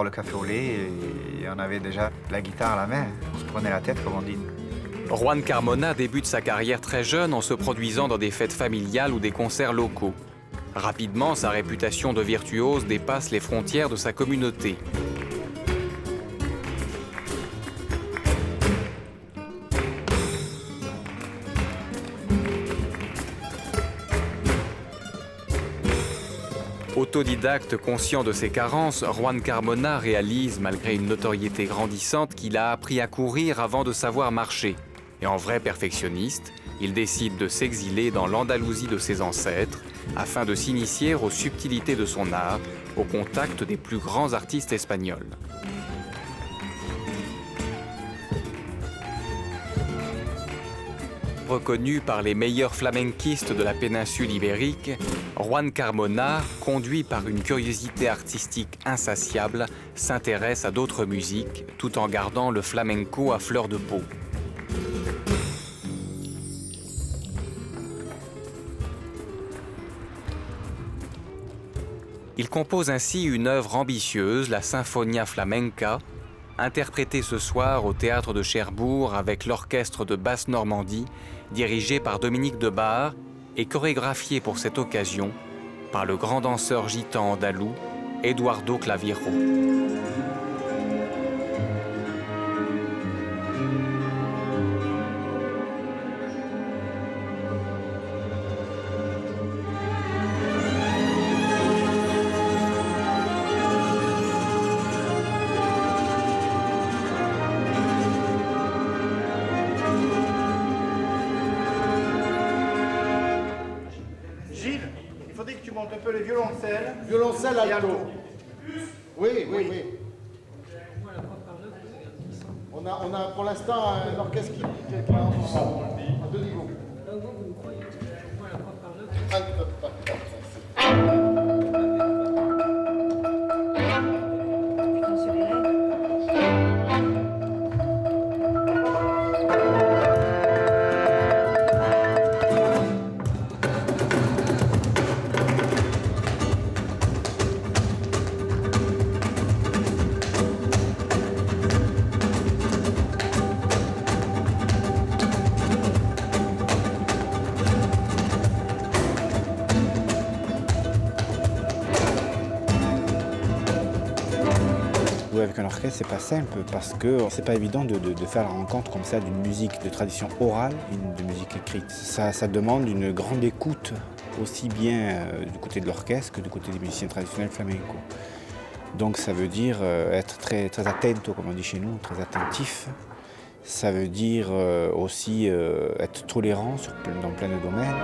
Le café au lait, et on avait déjà la guitare à la main. On se prenait la tête, comme on dit. Juan Carmona débute sa carrière très jeune en se produisant dans des fêtes familiales ou des concerts locaux. Rapidement, sa réputation de virtuose dépasse les frontières de sa communauté. Autodidacte conscient de ses carences, Juan Carmona réalise, malgré une notoriété grandissante, qu'il a appris à courir avant de savoir marcher. Et en vrai perfectionniste, il décide de s'exiler dans l'Andalousie de ses ancêtres afin de s'initier aux subtilités de son art au contact des plus grands artistes espagnols. Reconnu par les meilleurs flamenquistes de la péninsule ibérique, Juan Carmona, conduit par une curiosité artistique insatiable, s'intéresse à d'autres musiques tout en gardant le flamenco à fleur de peau. Il compose ainsi une œuvre ambitieuse, la Sinfonia Flamenca, interprétée ce soir au théâtre de Cherbourg avec l'orchestre de Basse-Normandie, dirigé par Dominique Debar et chorégraphiée pour cette occasion par le grand danseur gitan andalou Eduardo Claviro. Un peu les violoncelles. Violoncelle alto. Oui. On a pour l'instant un orchestre qui est en deux niveaux. Avec un orchestre, c'est pas simple parce que c'est pas évident de faire la rencontre comme ça d'une musique de tradition orale et de musique écrite. Ça demande une grande écoute, aussi bien du côté de l'orchestre que du côté des musiciens traditionnels flamenco. Donc ça veut dire être très, très attento, comme on dit chez nous, très attentif. Ça veut dire aussi être tolérant dans plein de domaines.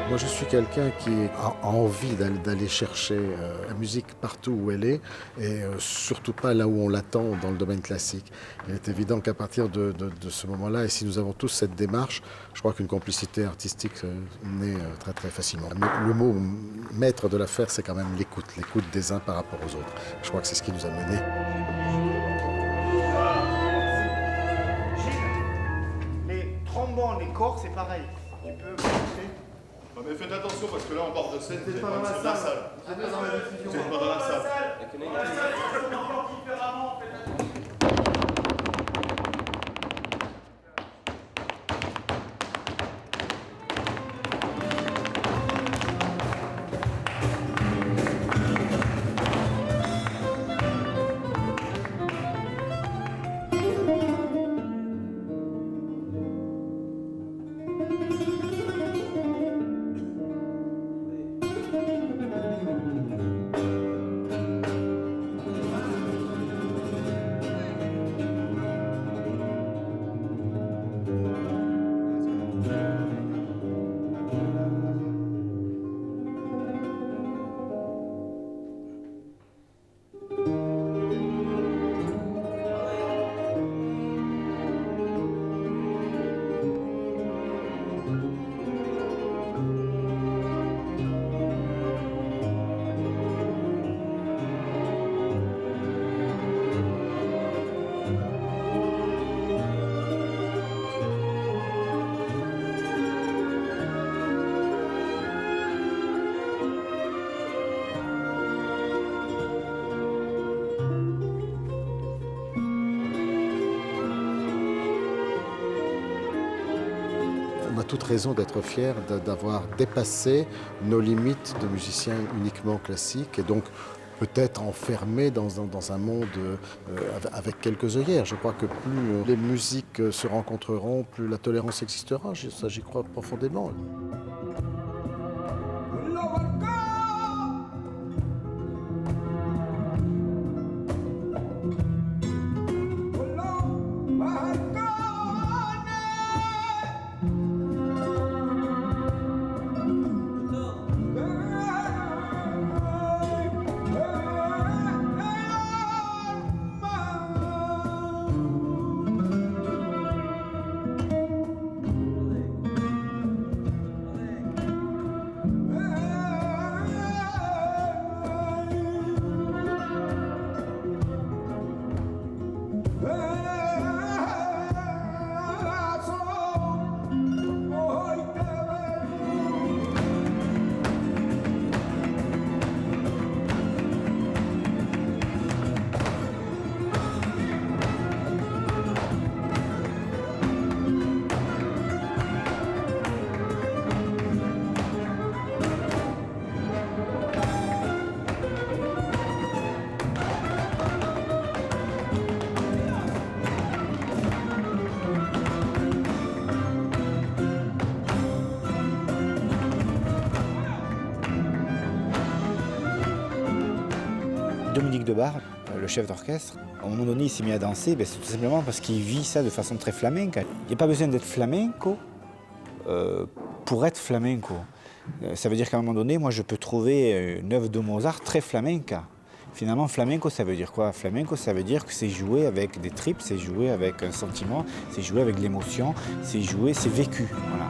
Moi, je suis quelqu'un qui a envie d'aller chercher la musique partout où elle est et surtout pas là où on l'attend dans le domaine classique. Il est évident qu'à partir de ce moment-là, et si nous avons tous cette démarche, je crois qu'une complicité artistique naît très très facilement. Mais le mot maître de l'affaire, c'est quand même l'écoute des uns par rapport aux autres. Je crois que c'est ce qui nous a menés. Gilles, les trombones, les corps, c'est pareil. Tu peux montrer. Non mais faites attention parce que là on part de scène, Vous n'êtes pas dans la salle. Vous êtes dans la diffusion. Vous n'êtes pas dans la salle. Dans la salle, on entend différemment. Faites attention. toute raison d'être fier d'avoir dépassé nos limites de musiciens uniquement classiques et donc peut-être enfermé dans un monde avec quelques œillères. Je crois que plus les musiques se rencontreront, plus la tolérance existera. Ça, j'y crois profondément. Dominique Debar, le chef d'orchestre, à un moment donné, il s'est mis à danser, c'est tout simplement parce qu'il vit ça de façon très flamenca. Il n'y a pas besoin d'être flamenco pour être flamenco. Ça veut dire qu'à un moment donné, moi, je peux trouver une œuvre de Mozart très flamenca. Finalement, flamenco, ça veut dire quoi? Flamenco, ça veut dire que c'est jouer avec des tripes, c'est jouer avec un sentiment, c'est jouer avec l'émotion, c'est jouer, c'est vécu. Voilà.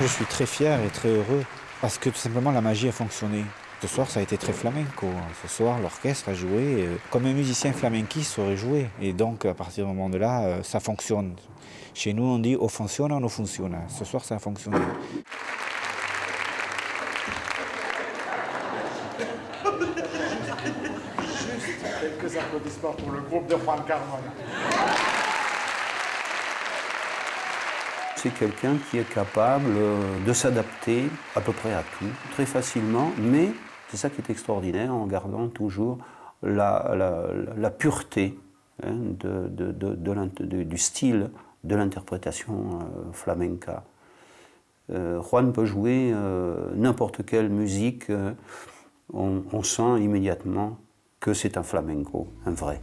Je suis très fier et très heureux parce que tout simplement la magie a fonctionné. Ce soir, ça a été très flamenco. Ce soir, l'orchestre a joué comme un musicien flamenquiste aurait joué. Et donc, à partir du moment de là, ça fonctionne. Chez nous, on dit « o funciona o no funciona ». Ce soir, ça a fonctionné. Juste quelques applaudissements pour le groupe de Juan Carmona. C'est quelqu'un qui est capable de s'adapter à peu près à tout, très facilement, mais c'est ça qui est extraordinaire, en gardant toujours la pureté du style de l'interprétation flamenca. Juan peut jouer n'importe quelle musique, on sent immédiatement que c'est un flamenco, un vrai.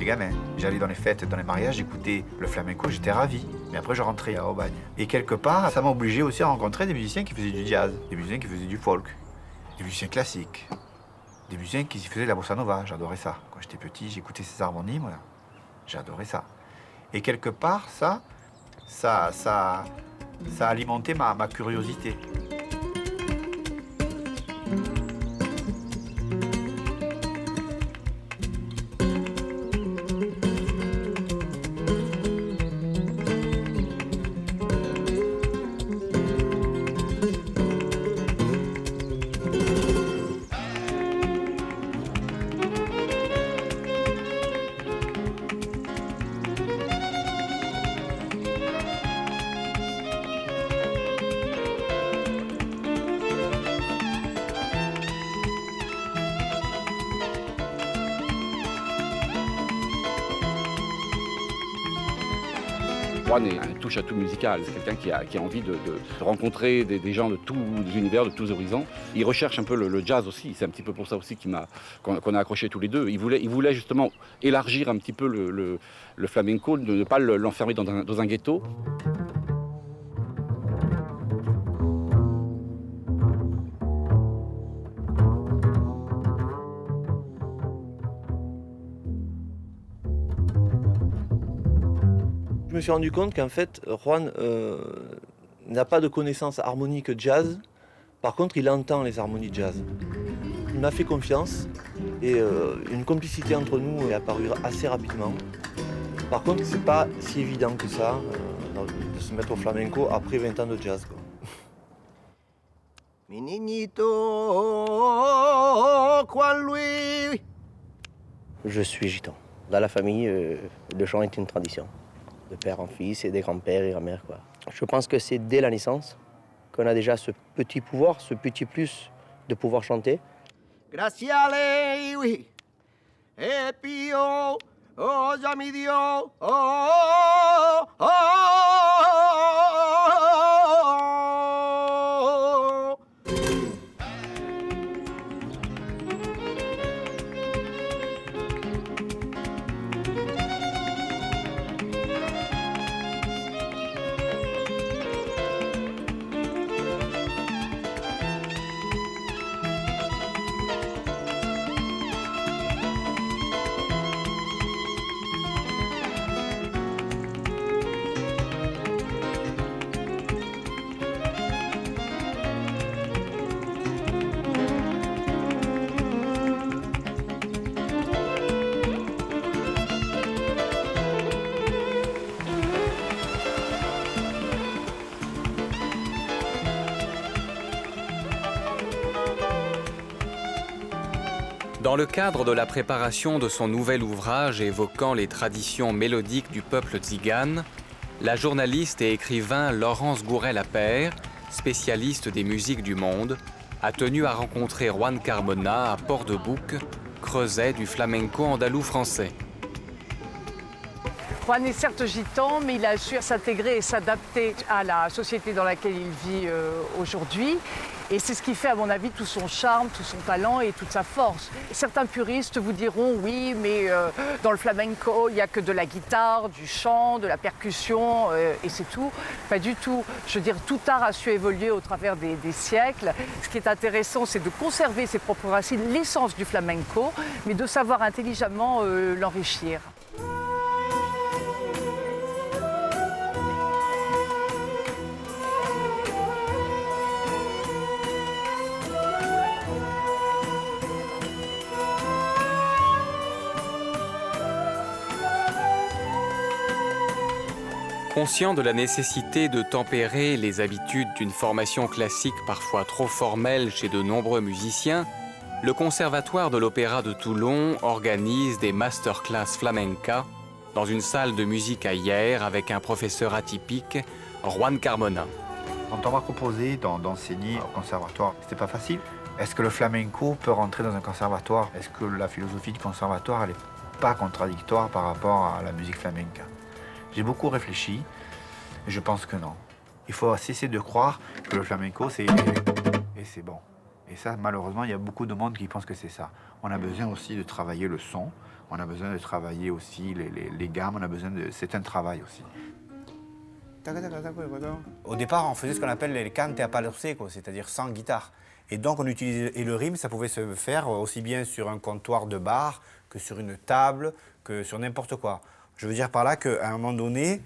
Gamin. J'allais dans les fêtes, dans les mariages, j'écoutais le flamenco, j'étais ravi. Mais après, je rentrais à Aubagne. Et quelque part, ça m'a obligé aussi à rencontrer des musiciens qui faisaient du jazz, des musiciens qui faisaient du folk, des musiciens classiques, des musiciens qui faisaient de la bossa nova. J'adorais ça. Quand j'étais petit, j'écoutais ces harmonies, moi. J'adorais ça. Et quelque part, ça a alimenté ma curiosité. Juan est un touche à tout musical. C'est quelqu'un qui a envie de rencontrer des gens de tous les univers, de tous les horizons. Il recherche un peu le jazz aussi. C'est un petit peu pour ça aussi qu'on a accroché tous les deux. Il voulait justement élargir un petit peu le flamenco, de ne pas l'enfermer dans un ghetto. Je me suis rendu compte qu'en fait, Juan n'a pas de connaissances harmoniques jazz. Par contre, il entend les harmonies jazz. Il m'a fait confiance et une complicité entre nous est apparue assez rapidement. Par contre, c'est pas si évident que ça de se mettre au flamenco après 20 ans de jazz, quoi. Mi niñito, Juan Luis. Je suis gitan. Dans la famille, le chant est une tradition. De père en fils et des grands-pères et grand-mères, quoi. Je pense que c'est dès la naissance qu'on a déjà ce petit pouvoir, ce petit plus de pouvoir chanter. Gracias a oui. Et puis oh, oh, ya mi Dios, oh, oh, oh, oh. Dans le cadre de la préparation de son nouvel ouvrage évoquant les traditions mélodiques du peuple tzigane, la journaliste et écrivain Laurence Gourel-Appert, spécialiste des musiques du monde, a tenu à rencontrer Juan Carmona à Port-de-Bouc, creuset du flamenco andalou français. Juan est certes gitan, mais il a su s'intégrer et s'adapter à la société dans laquelle il vit aujourd'hui. Et c'est ce qui fait, à mon avis, tout son charme, tout son talent et toute sa force. Certains puristes vous diront, oui, mais dans le flamenco, il n'y a que de la guitare, du chant, de la percussion, et c'est tout. Pas du tout. Je veux dire, tout art a su évoluer au travers des siècles. Ce qui est intéressant, c'est de conserver ses propres racines, l'essence du flamenco, mais de savoir intelligemment l'enrichir. Conscient de la nécessité de tempérer les habitudes d'une formation classique parfois trop formelle chez de nombreux musiciens, le Conservatoire de l'Opéra de Toulon organise des masterclass flamenca dans une salle de musique à Hyères avec un professeur atypique, Juan Carmona. Quand on m'a proposé d'enseigner au conservatoire, c'était pas facile. Est-ce que le flamenco peut rentrer dans un conservatoire? Est-ce que la philosophie du conservatoire, elle n'est pas contradictoire par rapport à la musique flamenca? J'ai beaucoup réfléchi et je pense que non. Il faut cesser de croire que le flamenco, c'est bon. Et ça, malheureusement, il y a beaucoup de monde qui pense que c'est ça. On a besoin aussi de travailler le son, on a besoin de travailler aussi les gammes, on a besoin de... C'est un travail aussi. Au départ, on faisait ce qu'on appelle les cante a palo seco, c'est-à-dire sans guitare. Et donc, on utilisait, et le rythme, ça pouvait se faire aussi bien sur un comptoir de bar que sur une table, que sur n'importe quoi. Je veux dire par là qu'à un moment donné,